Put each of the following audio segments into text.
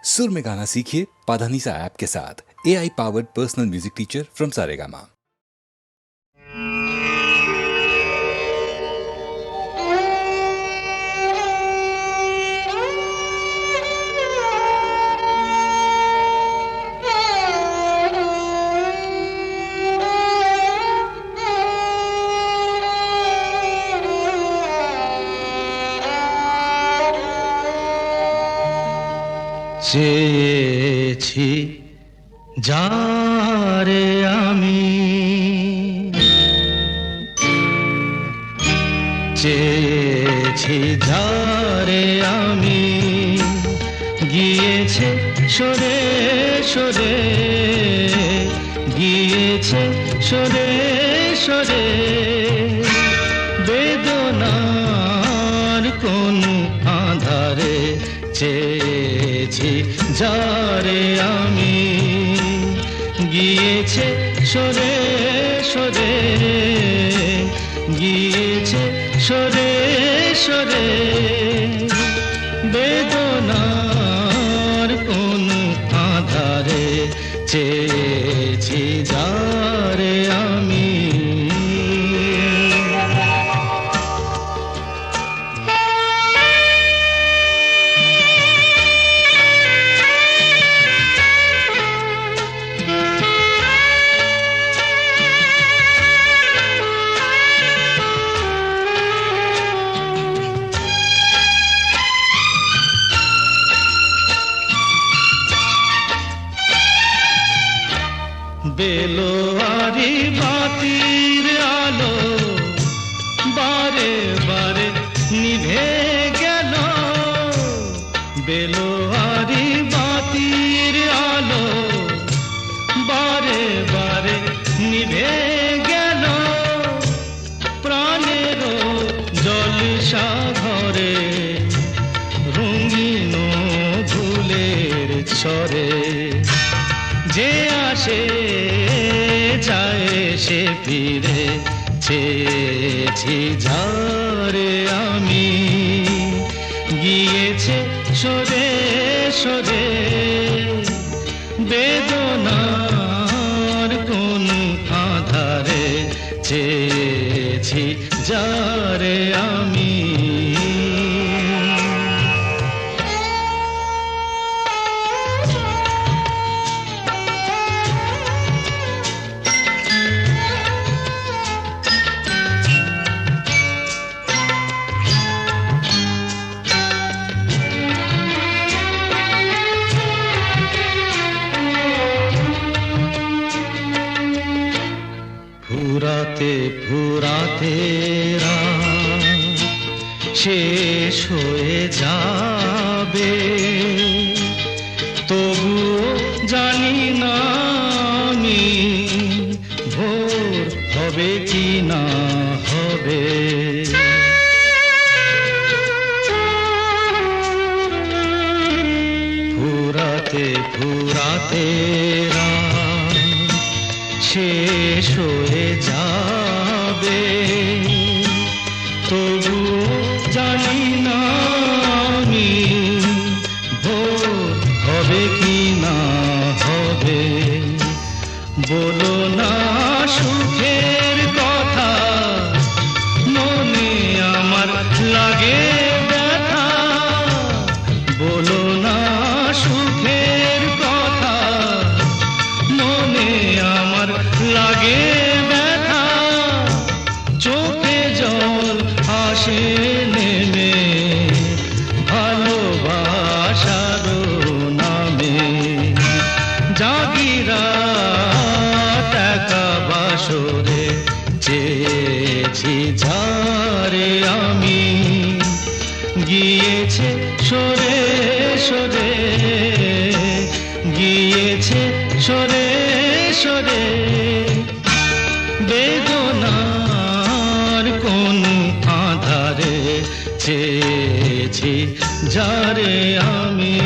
सुर में गाना सीखिए पाधानीसा ऐप के साथ। AI powered personal music teacher from Saregama. চেয়েছি যারে আমি, চেয়েছি যারে আমি, গিয়েছে সরে সরে, গিয়েছে সরে সরে, বেদনার কোন আধারে চেয়েছি যারে আমি, গিয়েছে সরে সরে, গিয়েছে সরে সরে, বেদনার কোন আধারে চেয়েছি যারে আমি। বেলোয়ারি বাতির আলো বারে বারে নিভে গেল, বেলোয়ারি বাতির আলো বারে বারে নিভে গেল, প্রাণেরও জলসা ঘরে রঙিন ফুলের ছড়ে, যে আসে যায় সে ফিরে, চেয়েছি যারে আমি, গিয়েছে সরে সরে, বেদনার কোন আধারে চেয়েছি যারে আমি। ফুরাতে ফুরাতে রাত শেষ হয়ে যাবে, তবুও জানি না আমি ভোর হবে কি না হবে। ফুরাতে ফুরাতে রাত শেষ হয়ে যাবে, তবুও জানি না আমি ভোর হবে কি না হবে। বলো না সুখের কথা, মনে আমার লাগে ব্যথা, বলো না সুখের কথা, মনে আমার লাগে ব্যথা, চোখে জল আসে নেমে ভালোবাসার নামে, জাগিরা টাকা বাসরে চেয়েছি যারে আমি, গিয়েছে সরে সরে, গিয়েছে সরে সরে, বেদনার কোন আধারে চেয়েছি যারে আমি।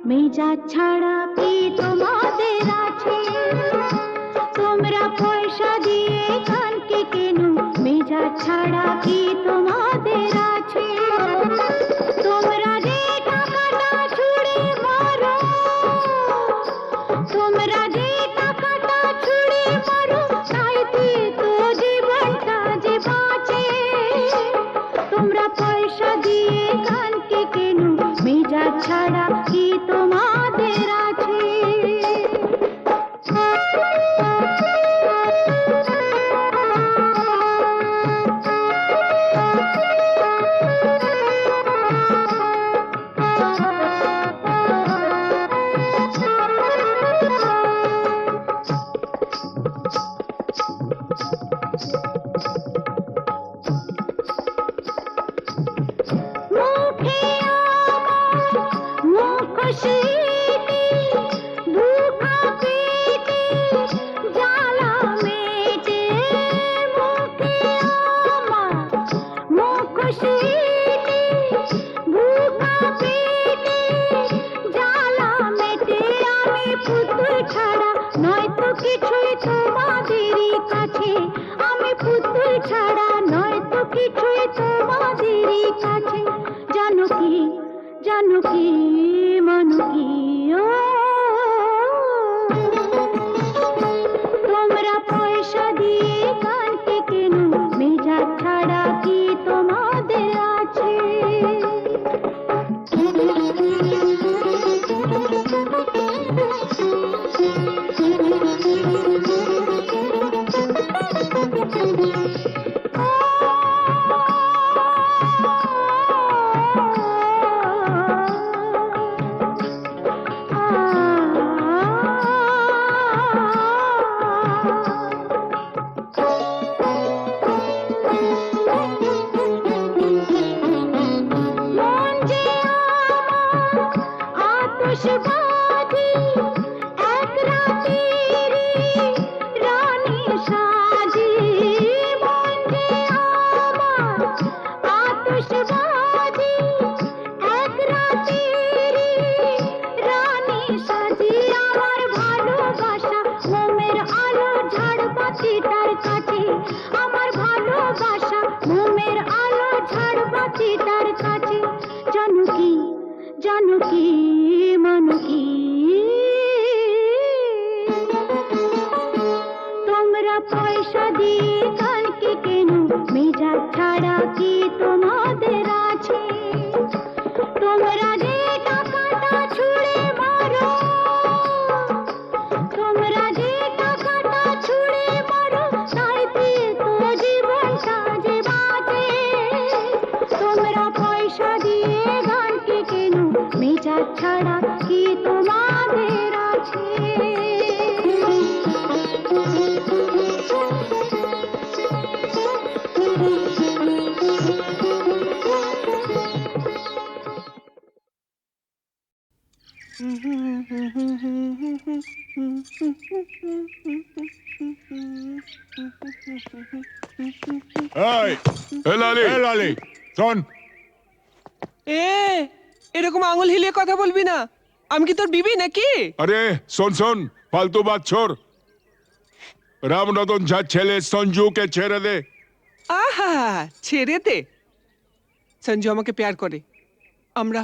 মেজাজ ছাড়া কি তোমাদের আছে? তোমরা পয়সা দিয়ে কানকে কেন? মেজাজ ছাড়া কি তোমাদের আছে? তোমরা যে টাকাটা ছুঁড়ে মারো, তোমরা যে টাকাটা ছুঁড়ে মারো, তাইতে তো জীবনটা যে বাঁচে। তোমরা পয়সা দিয়ে কানকে কেন? মেজাজ ছাড়া কি তোমাদের আছে? মুখে আমার মুখোশিতে দুঃখা পেটে জ্বালা মেটে। মুখে আমার মুখোশিতে দুঃখা পেটে জ্বালা মেটে। আমি পুতুল ছাড়া নয়তো কিছুই তোমাদেরই কাছে। আমি পুতুল ছাড়া নয়তো কিছুই তোমাদেরই কাছে। জানো কি, জানো কি, মানো কি, ও তোমরা পয়সা দিয়ে কানকে কেন? মেজাজ ছাড়া কি তোমাদের আছে? মন যে আমার আতশবাজি, এক রাতেরই রানী সাজি। মন যে আমার আতশবাজি, এক রাতেরই রানী সাজি। আমার ভালোবাসা মোমের আলো ঝাড়বাতিটার কাছে। আমার ভালোবাসা মোমের আলো ঝাড়বাতিটার কাছে। জানো কি, জানো কি, মানো কি, তোমরা পয়সা দিয়ে কানকে কেন? মেজাজ ছাড়া কি তোমাদের আছে? তোমরা যে টাকাটা ছুঁড়ে মারো, তোমরা যে টাকাটা ছুঁড়ে মারো, তাইতে তো জীবনটা যে বাঁচে। তোমরা পয়সা দিয়ে গানকে কেন? মেজাজ ছাড়া কি তোমাদের আছে? এই লালি শোন, এরকম আঙুল হিলিয়ে কথা বলবি না। আমি কি তোর বিবি নাকি? আরে শোন ফালতু বাত ছোড়। রামরতন ঝা ছেলে সঞ্জুকে ছেড়ে দে। আহা, ছেড়ে দে। সঞ্জু আমাকে প্যার করে। আমরা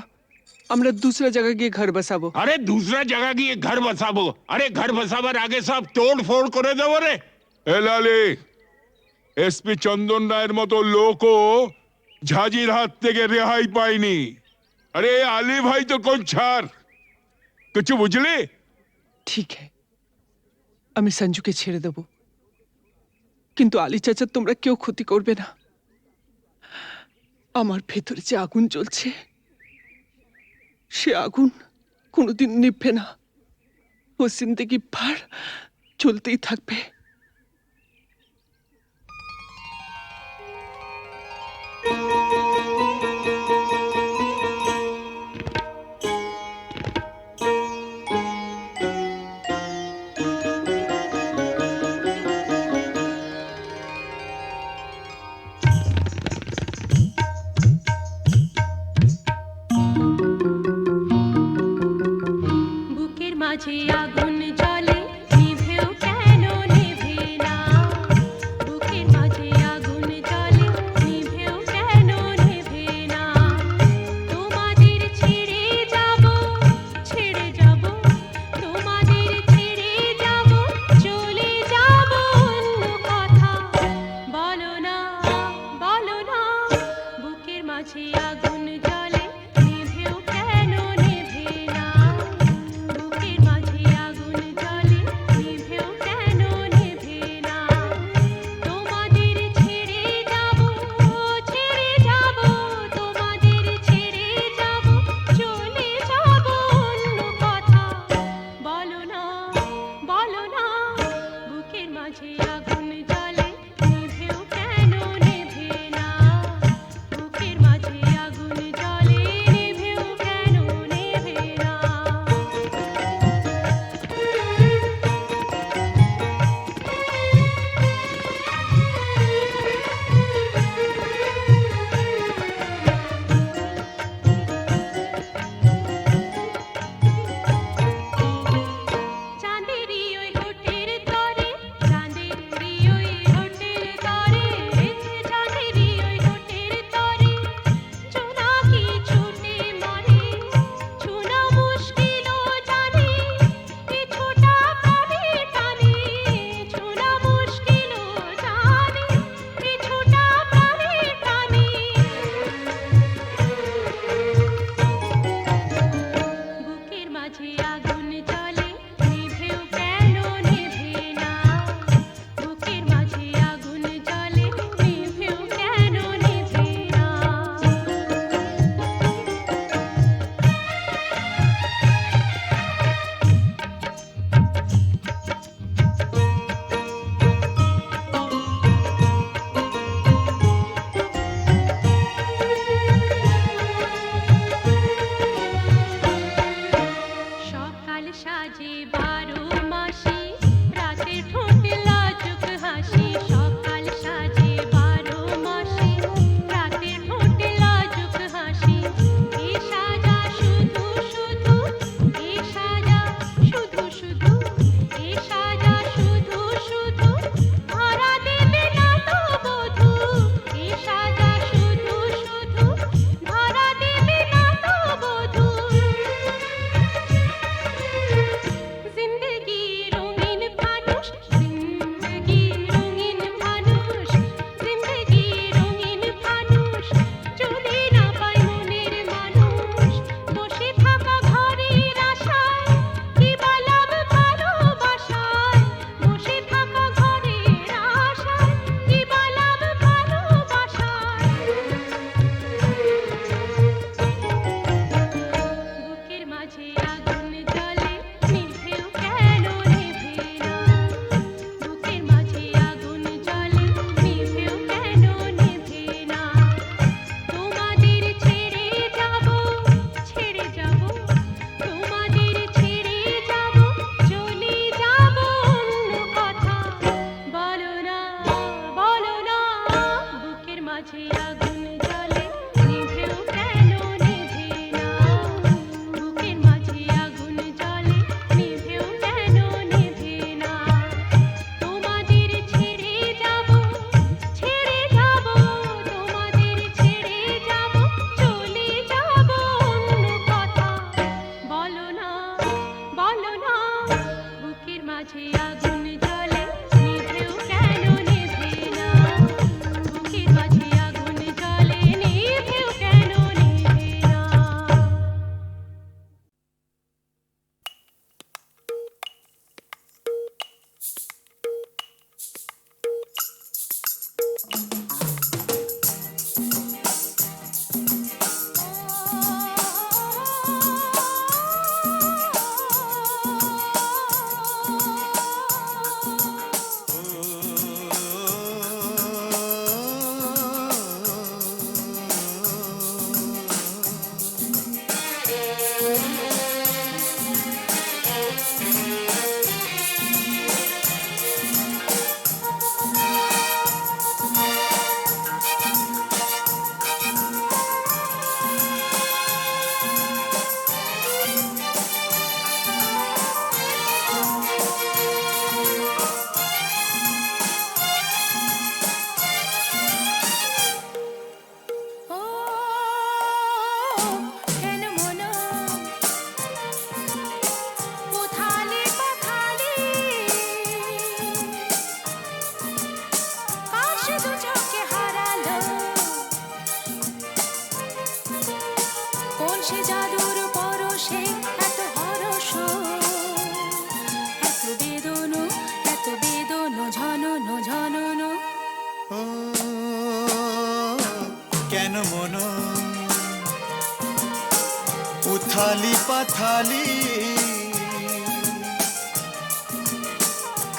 আমরা दूसरा जगह গিয়ে ঘর বসাবো। আরে दूसरा जगह গিয়ে ঘর বসাবো? আরে ঘর বসাবার আগে সব তোড় ফোড় করে দেবো রে। এ লালি, এসপি চন্দন রায়ের মতো লোকও ঝাঁঝির হাত থেকে রেহাই পায়নি। আরে আলী ভাই তো কোন ছাড়, কিছু বুঝলি? ঠিক হ্যাঁ, আমি সঞ্জুকে ছেড়ে দেব, কিন্তু আলী চাচা তোমরা কেউ ক্ষতি করবে না। আমার ভেতরে যে আগুন জ্বলছে, সে আগুন কোনোদিন নিভবে না। ও জিন্দেগি ভর চলতেই থাকবে। মাঝে আগুন জ্বলে নিভেও কেন নিভে না বুকের মাঝে আগুন জ্বলে নিভেও কেন নিভে না তোমাদের ছেড়ে যাব তোমাদের ছেড়ে যাব চলে যাব অন্য কথা বলো না বুকের মাঝে আগুন জ্বলে নিভেও কেন নিভে না বুকের মাঝে আগুন জ্বলে নিভেও কেন নিভে না কেন মনো উথালে পাথালে কাশ দু চোখে হারালো কোন সে জাদুর পরশে এত হরস এত বেদন ঝনন ঝনন ও কেন মন উথালি পাথালি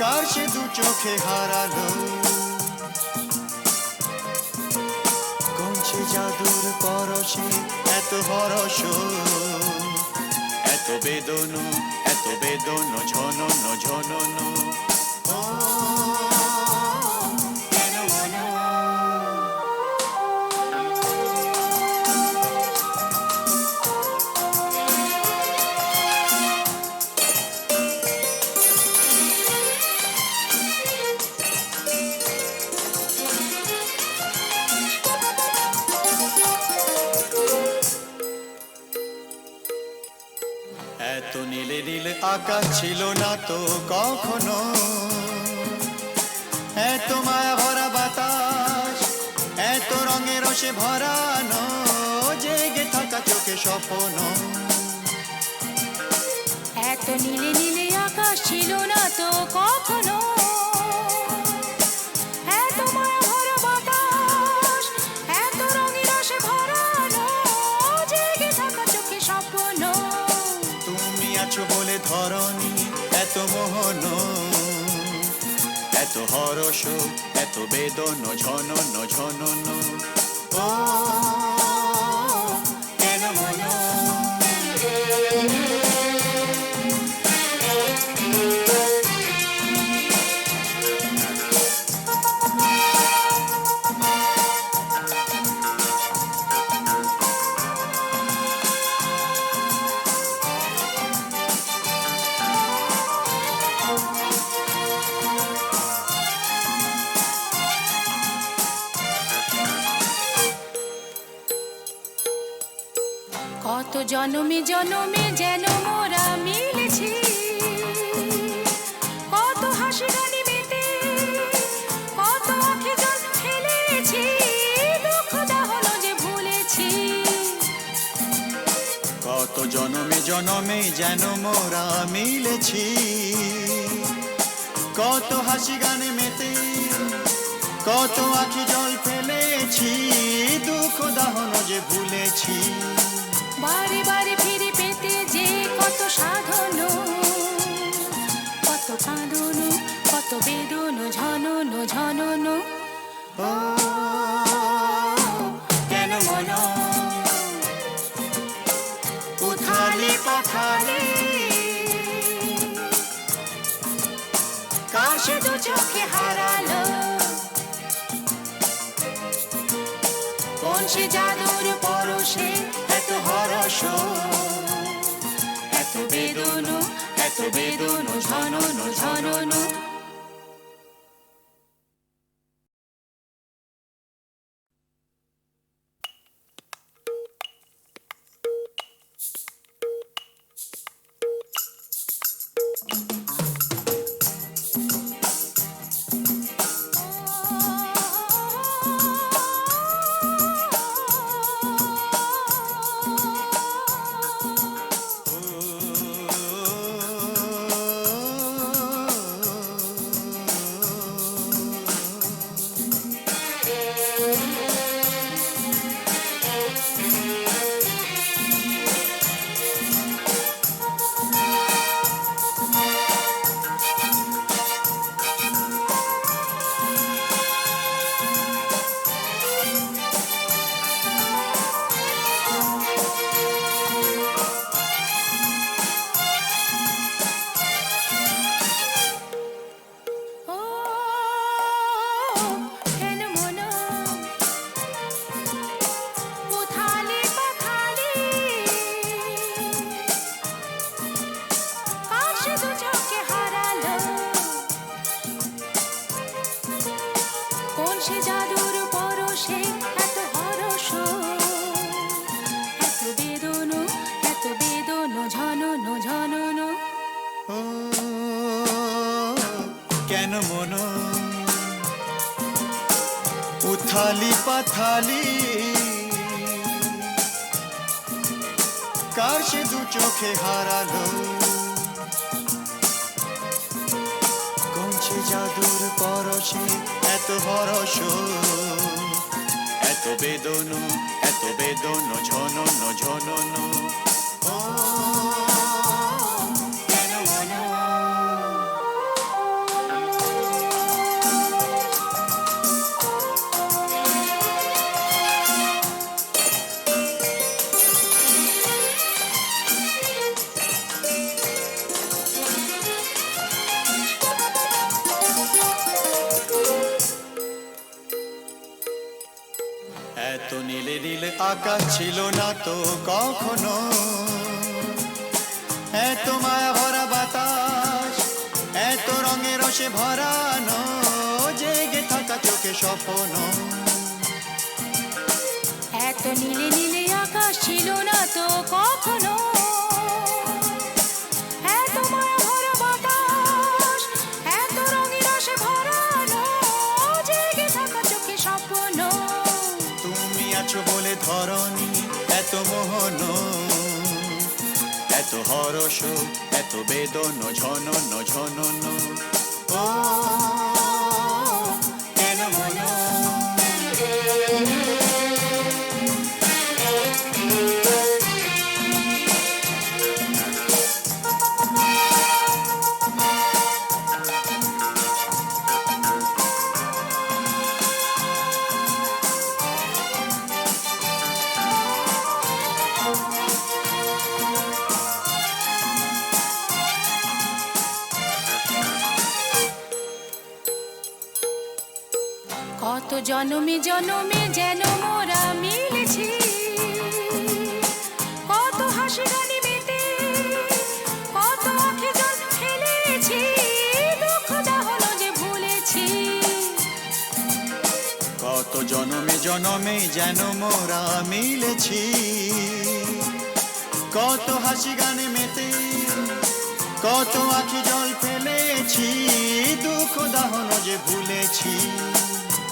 কার সে দু চোখে হারালো কোন সে জাদুর পরশে এত হরস এত বেদন ঝনন ঝনন ও কেন মন এত নীলে নীলে আকাশ ছিল না তো কখনো এত মায়া ভরা বাতাস এত রঙে রসে ভরানো জেগে থাকা চোখে স্বপ্ন এত নীলে নীলে আকাশ ছিল না তো কখনো এত মায়া ভরা বাতাস এত রঙে রসে ভরানো জেগে থাকা চোখে স্বপ্ন তুমি আছো বলে ধরনি এত মোহন এত হরস এত বেদন ঝনন ঝনন ও কেন মন কত জনমে জনমে যেন মোরা মিলেছি কত হাসি গানে মেতে কত আঁখি জল ফেলেছি দুঃখ হলো যে ভুলেছি কত জনমে জনমে যেন মোরা মিলেছি কত হাসি গানে মেতে কত আঁখি জল ফেলেছি দুঃখ দাহন যে ভুলেছি বারে বারে ফিরে পেতে যে কত সাধন কত কাঁদন কত বেদন ঝনন ঝনন ও কেন মন উথালি পাথালি কাশ দু চোখে হারালো কোন সে জাদুর পরশে এত হরস, এত বেদনো, এত বেদনো, ঝননো ঝননো। সে জাদুর পরশে এত হরস, এত বেদনো, এত বেদনো, ঝননো ঝননো। ও কেন মন উথালি পাথালি, কার সে দু চোখে হারালো, কোন সে জাদুর পরশে এত হরস, এত বেদনো, এত বেদনো, ঝননো ঝননো। ও কেন মন এত নীলে নীল আকাশ ছিল না তো কখনো, এত মায়া ভরা বাতাস, এত রঙে রসে ভরানো, জেগে থাকা চোখে স্বপ্ন। এত নীলে নীলে আকাশ ছিল না তো কখনো, এত মায়া ভরা বাতাস, এত রঙে রসে ভরানো, জেগে থাকা চোখে স্বপ্ন। তুমি আছো বলে ধরনি এত মোহন, এত হরস, এত বেদন, ঝনন ঝনন। ও কেন মন কত জনমে জনমে যেন মোরা মিলেছি, কত হাসি গানে মেতে, কত আঁখে জল ফেলেছি, দুঃখ দাহন যে ভুলেছি। কত জনমে জনমে যেন মোরা মিলেছি, কত হাসি গানে মেতে, কত আঁখি জল ফেলেছি, দুঃখ দাহন যে ভুলেছি।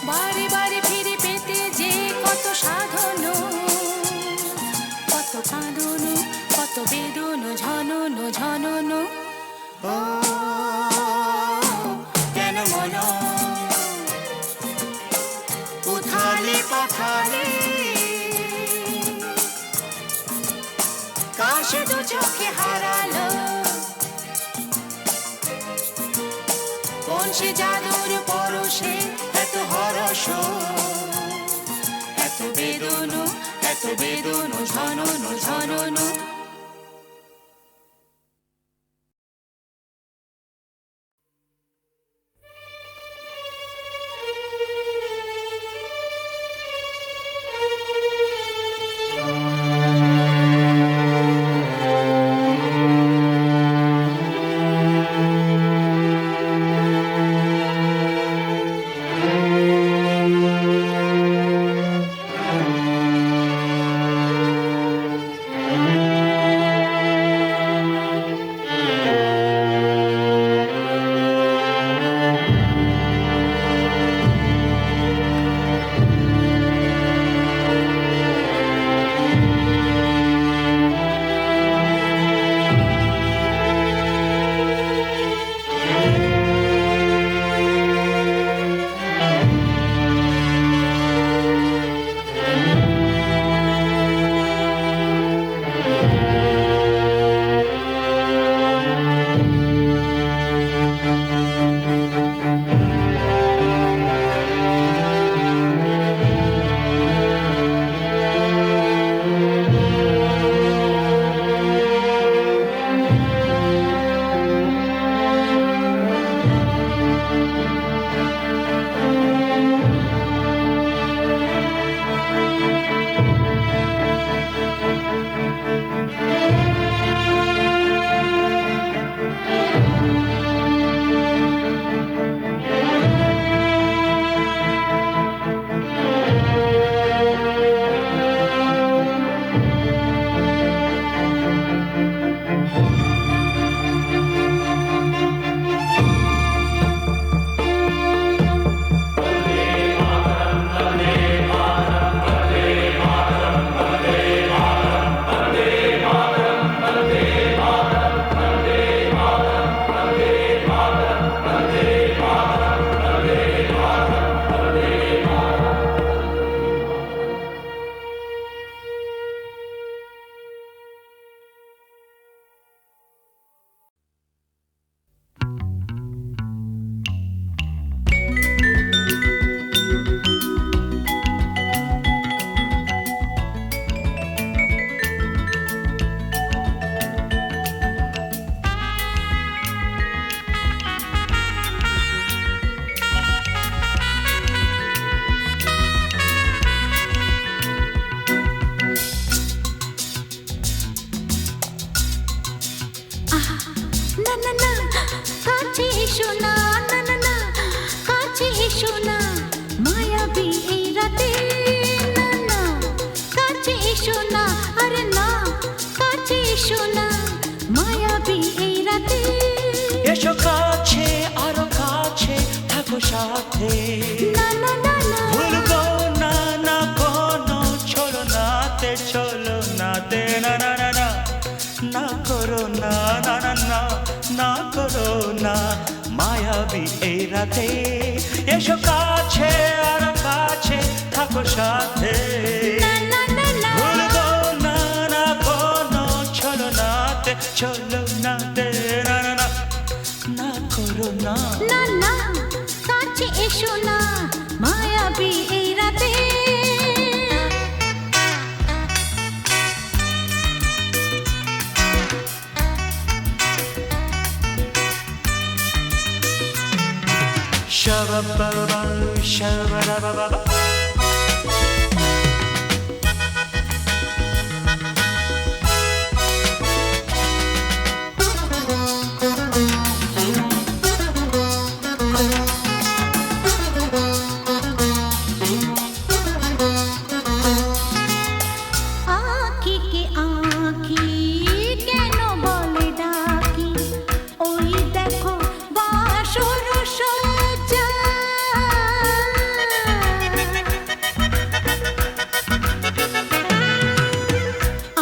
বারে বারে ফিরে পেতে যে কত সাধন, কত কাঁদন, কত বেদন, ঝনন ঝনন। ও কেন মন উথালি পাথালি, কার সে দু চোখে হারালো, কোন সে জাদুর পরশে এত হরস, এত বেদনো, এত বেদনো, ঝনন ঝনন। মায়াবী এই রাতে না না কাছে এসো না আরে না কাছে এসো না মায়াবী এই রাতে এসো কাছে আরো কাছে থাকো সাথে না না না না ভুলবো না না কোনো চলো নাতে না না না না না করো না না না না না করো না মায়াবী এই রাতে এসো কাছে আর কাছে থাকো সাথে না না না না ভুলবো না না কোনো চলো নাতে না না না না করো না না না কাছে এসো না মায়াবী এই রাতে Shabba-ba-ba, shabba-da-ba-ba-ba. আঁখি কে আঁখি কেন বলে ডাকি ওই দেখো বাসর সজ্জা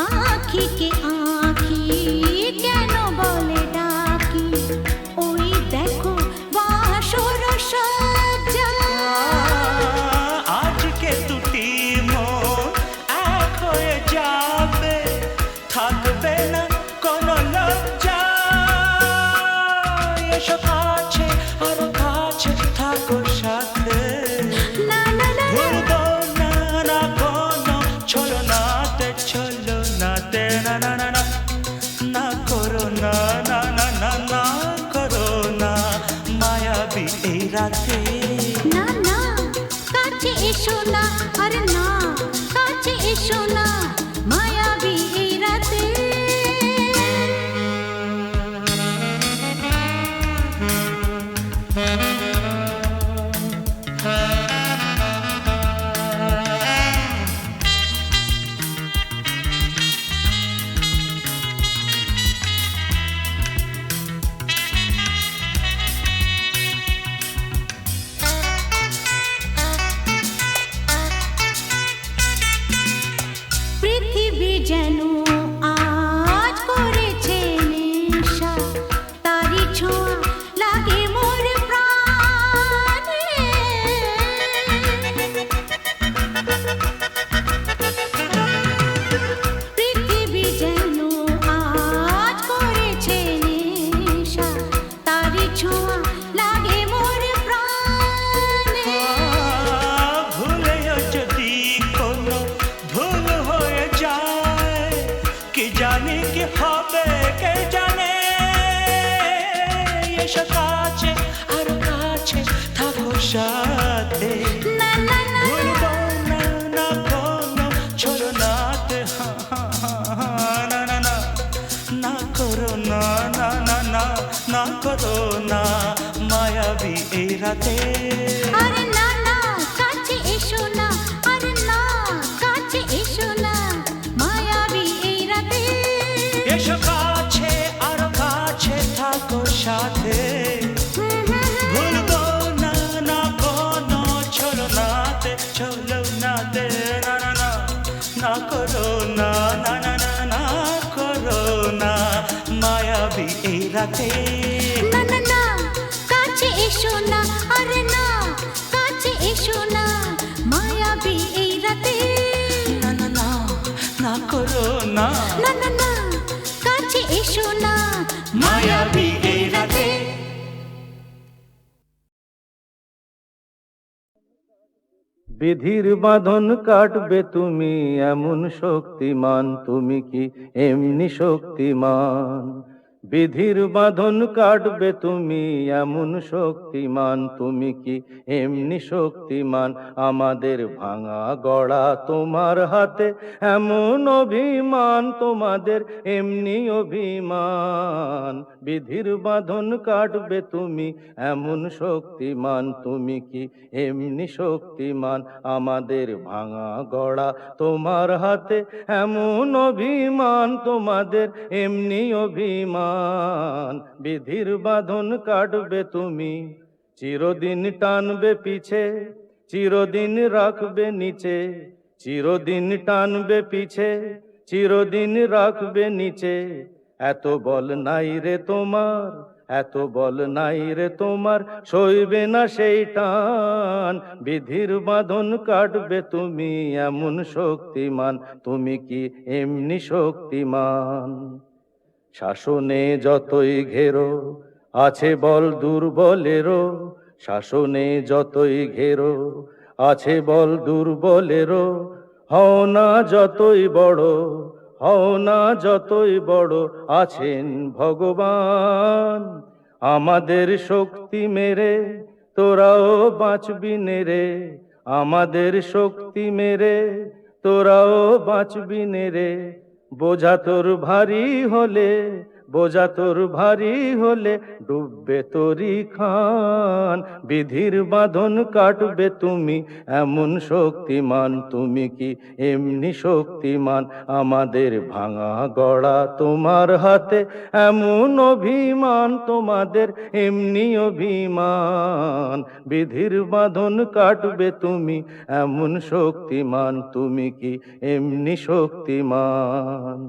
আঁখি কে আঁখি কেন বলে ডাকি ওই দেখো বাসর সজ্জা আজকে দুটি মন এক হয়ে যাবে থাকবে না কোনো লজ্জা এসো কাছে আরো কাছে থাকো সাথে না না না ভুলবো না না কোনো চলো নাতে না না না না না করো না না না না না করো না মায়াবী এই রাতে না না কাছে এসো না আরে না কাছে এসো না মায়াবী এই রাতে পৃথিবী যেন আজ করেছে নেশা তারি ছোঁয়া লাগে মোর প্রাণে পৃথিবী যেন আজ করেছে নেশা তারি ছোঁয়া লাগে মোর প্রাণে ভুলেও যদি কোনো ভুল হয়ে যায় কি জানি কি হবে কে জানে এসো কাছে আর কাছে থাকো সাথে না না না ভুলবো না না কোনো চলো নাতে না না না না করো না না না না না করো না মায়াবী এই রাতে আরে না না কাছে এসো না আরে না কাছে এসো না মায়াবী এই রাতে এসো কাছে আর কাছে থাকো সাথে ভুলবো না না কোনো চলো নাতে না না না না করো না না না না না করো না মায়াবী এই রাতে না না না কাছে এসো না আরে না কাছে এসো না মায়াবী এই রাতে না না না না করো না না না না কাছে এসো না মায়াবী এই রাতে বিধির বাঁধন কাটবে তুমি এমন শক্তিমান তুমি কি এমনি শক্তিমান বিধির বাঁধন কাটবে তুমি, এমন শক্তিমান তুমি কি এমনি শক্তিমান? আমাদের ভাঙা গড়া তোমার হাতে, এমন অভিমান তোমাদের এমনি অভিমান। বিধির বাঁধন কাটবে তুমি, এমন শক্তিমান তুমি কি এমনি শক্তিমান? আমাদের ভাঙা গড়া তোমার হাতে, এমন অভিমান তোমাদের এমনি অভিমান। বিধির বাঁধন কাটবে তুমি, চিরদিন টানবে পিছে, চিরদিন রাখবে নিচে, চিরদিন টানবে পিছে, চিরদিন রাখবে নিচে। এত বল নাই রে তোমার, এত বল নাই রে তোমার, সইবে না সেই টান। বিধির বাঁধন কাটবে তুমি, এমন শক্তিমান তুমি কি এমনি শক্তিমান? শাসনে যতই ঘেরো আছে বল দুর্বলেরও, শাসনে যতই ঘেরো আছে বল দুর্বলেরও। হও না যতই বড়, হও না যতই বড়, আছেন ভগবান। আমাদের শক্তি মেরে তোরাও বাঁচবি নেরে, আমাদের শক্তি মেরে তোরাও বাঁচবি নেরে। বোঝা তোর ভারী হলে, বোঝা তোর ভারী হলে, ডুববে তোরি খান। বিধির বাঁধন কাটবে তুমি, এমন শক্তিমান তুমি কি এমনি শক্তিমান? আমাদের ভাঙা গড়া তোমার হাতে, এমন অভিমান তোমাদের এমনি অভিমান। বিধির বাঁধন কাটবে তুমি, এমন শক্তিমান তুমি কি এমনি শক্তিমান?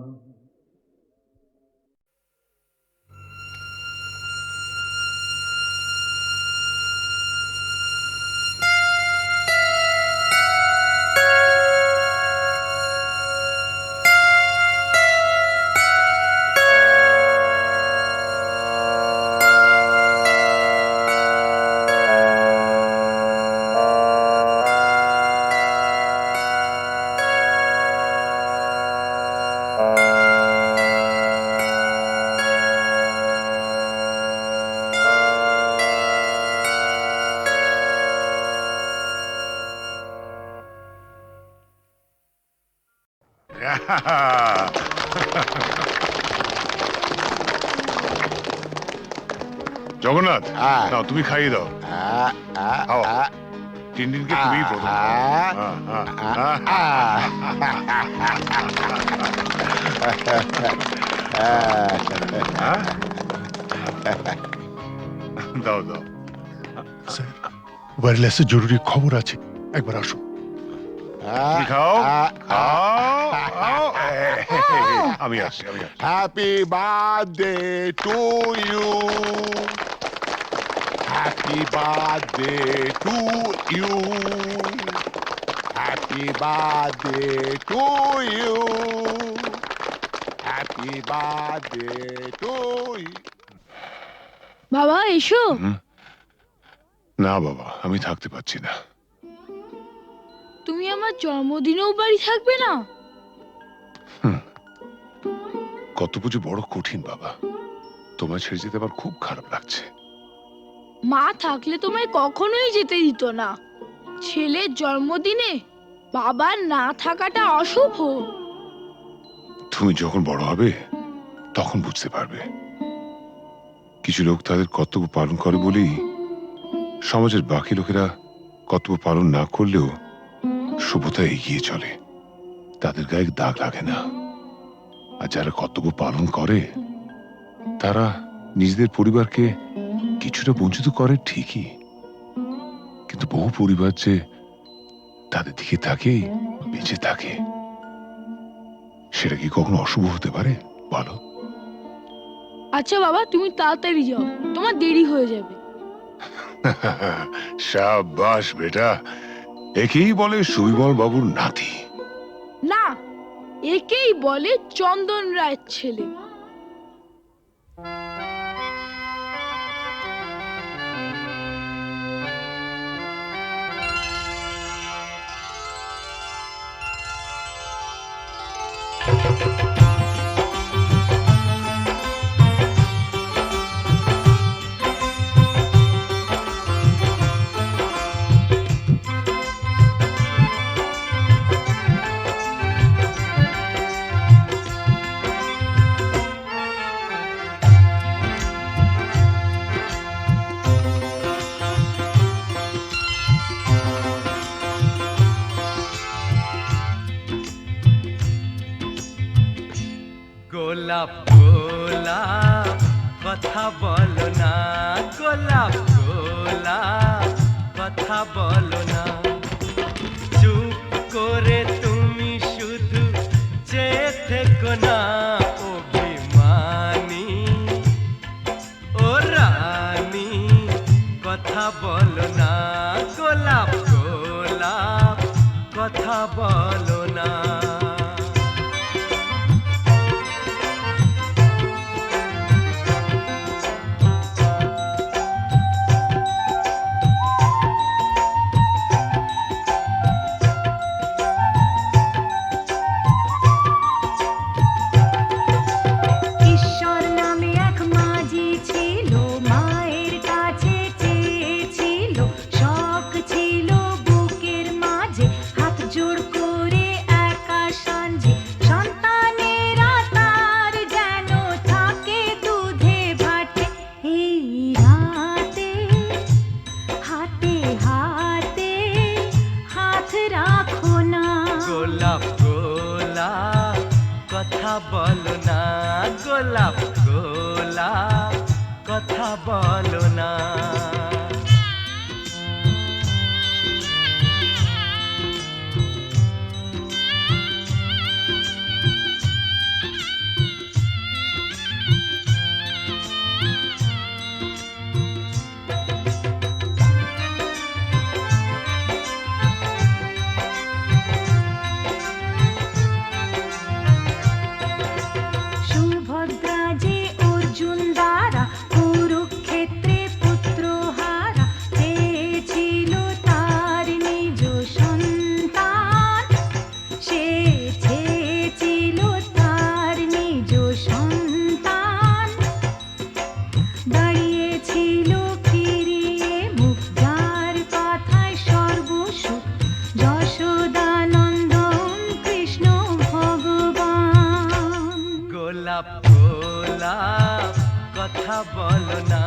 জগন্নাথ, নাও তুমি খাইয়ে দাও। খাও। টিনটিনকে তুমি প্রথম দাও দাও। ওয়্যারলেসে জরুরি খবর আছে, একবার আসো। তুমি খাও খাও। আমি আসছি, আমি আসছি। Happy birthday to you. Happy birthday to you. Happy birthday to you. Happy birthday to you. বাবা এসো। না বাবা, আমি থাকতে পারছি না। তুমি আমার জন্মদিনেও বাড়ি থাকবে না? কত পুজো বড় কঠিন বাবা, তোমায় ছেড়ে যেতে আমার খুব খারাপ লাগছে। মা থাকলে তোমায় কখনোই যেতে দিত না। ছেলের জন্মদিনে বাবার না থাকাটা অশুভ। তুমি যখন বড় হবে তখন বুঝতে পারবে। কিছু লোক তাদের কর্তব্য পালন করে বলেই সমাজের বাকি লোকেরা কর্তব্য পালন না করলেও সভ্যতা এগিয়ে চলে, তাদের গায়ে দাগ লাগে না। আর যারা কর্তব্য পালন করে তারা নিজেদের পরিবারকে কিছুটা বঞ্চিত করে ঠিকই, কিন্তু বহু পরিবার যে তাদের দিকে তাকিয়ে বেঁচে থাকে, সেটা কি কখনো অশুভ হতে পারে বলো? আচ্ছা বাবা, তুমি তাড়াতাড়ি যাও, তোমার দেরি হয়ে যাবে। শাবাশ বেটা, একেই বলে সুবিমল বাবুর নাতি। না, একেই বলে চন্দন রায়ের ছেলে। গোলাপ গোলাপ কথা বলো না, গোলাপ গোলাপ কথা বলো না, চুপ করে তুমি শুধু চেয়ে থেকো না, অভিমানী ও রানী কথা বলো না, গোলাপ গোলাপ কথা বলো না। ঈশ্বর নামে এক মাঝি ছিল, মায়ের কাছে চেয়েছিল, শখ ছিল বুকের মাঝে, হাত জোড় করে একা সাঞ্জে, সন্তানেরা তার যেন থাকে দুধে ভাটে, এই রাতে হাতে হাতে হাত রাখো না, গোলাপ গোলাপ কথা বলো না, গোলাপ গোলাপ কথা বলো না। সুভদ্রা যে অর্জুন দ্বারা কুরুক্ষেত্রে পুত্র হারা, চেয়েছিল তার নিজ সন্তান, সে চেয়েছিল তার নিজ সন্তান, দাঁড়িয়েছিল ফিরিয়ে মুখ, যার কথায় সর্বসুখ, যশোদানন্দন কৃষ্ণ ভগবান। গোলাপ গোলাপ কথা বলো না,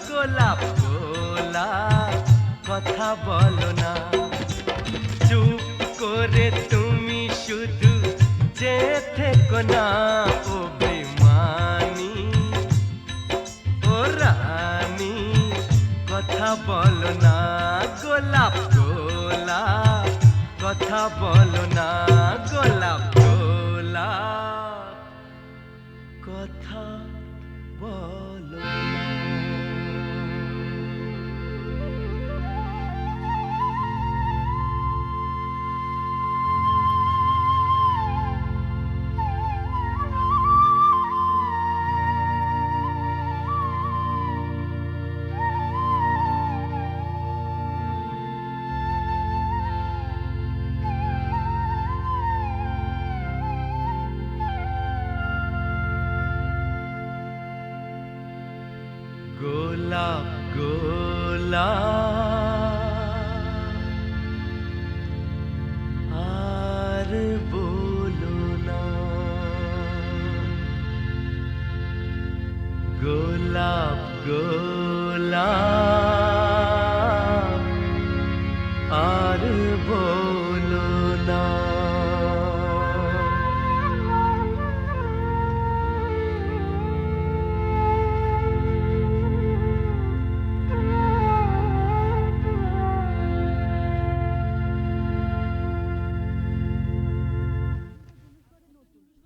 গোলাপ গোলাপ কথা বলো না, চুপ করে তুমি শুধু চেয়ে থেকো না, অভিমানী ও রানী কথা বলো না, গোলাপ গোলাপ কথা বলো না, গোলাপ গোলাপ কথা বলো না। গোলাপ গোলাপ আর বলো না, গোলাপ গোলাপ আর বলো না।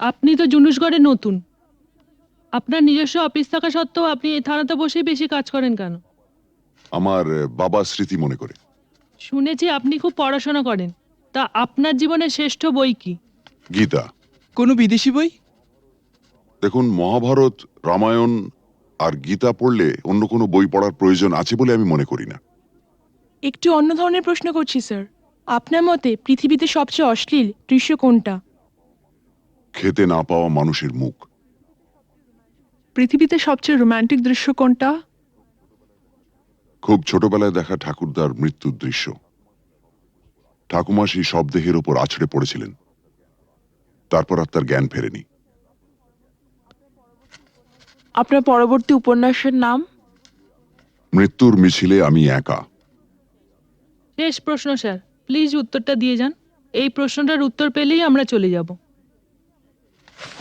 আপনি তো জুনুসগড়ে নতুন, আপনার নিজস্ব অফিস থাকা সত্ত্বেও আপনি এই থানাতে বসেই বেশি কাজ করেন কেন? আমার বাবার স্মৃতি মনে করে। শুনেছি আপনি খুব পড়াশোনা করেন, তা আপনার জীবনের শ্রেষ্ঠ বই কি? গীতা। কোনো বিদেশি বই? দেখুন, মহাভারত, রামায়ণ আর গীতা পড়লে অন্য কোনো বই পড়ার প্রয়োজন আছে বলে আমি মনে করি না। একটু অন্য ধরনের প্রশ্ন করছি স্যার, আপনার মতে পৃথিবীতে সবচেয়ে অশ্লীল দৃশ্য কোনটা? খেতে না পাওয়া মানুষের মুখ। পৃথিবীতে সবচেয়ে রোমান্টিক দৃশ্য কোনটা? খুব ছোটবেলায় দেখা ঠাকুরদার মৃত্যুর দৃশ্য। ঠাকুমা সেই শবদেহের ওপর আছড়ে পড়েছিলেন, তারপর আর তার জ্ঞান ফেরেনি। আপনার পরবর্তী উপন্যাসের নাম? মৃত্যুর মিছিলে আমি একা। শেষ প্রশ্ন স্যার, প্লিজ উত্তরটা দিয়ে যান। এই প্রশ্নটার উত্তর পেলেই আমরা চলে যাব।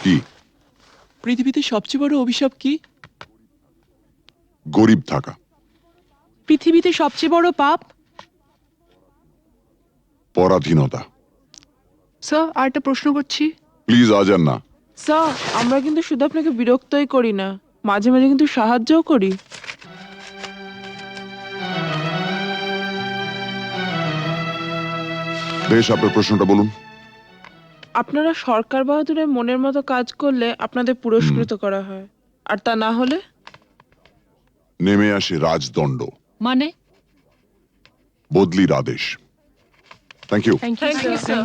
কি? পৃথিবীতে সবচেয়ে বড় অভিশাপ কি? গরিব থাকা। পৃথিবীতে সবচেয়ে বড় পাপ? পরাধীনতা। স্যার আর একটা প্রশ্ন করছি। প্লিজ আজ আর না। স্যার আমরা কিন্তু শুধু আপনাকে বিরক্তই করি না, মাঝে মাঝে কিন্তু সাহায্যও করি। বেশ, আপনার প্রশ্নটা বলুন। আপনারা সরকার বাহাদুরের মনের মতো কাজ করলে আপনাদের পুরস্কৃত করা হয়, আর তা না হলে? নেমে আসে রাজদণ্ড, মানে বদলির আদেশ। Thank you. Thank you sir.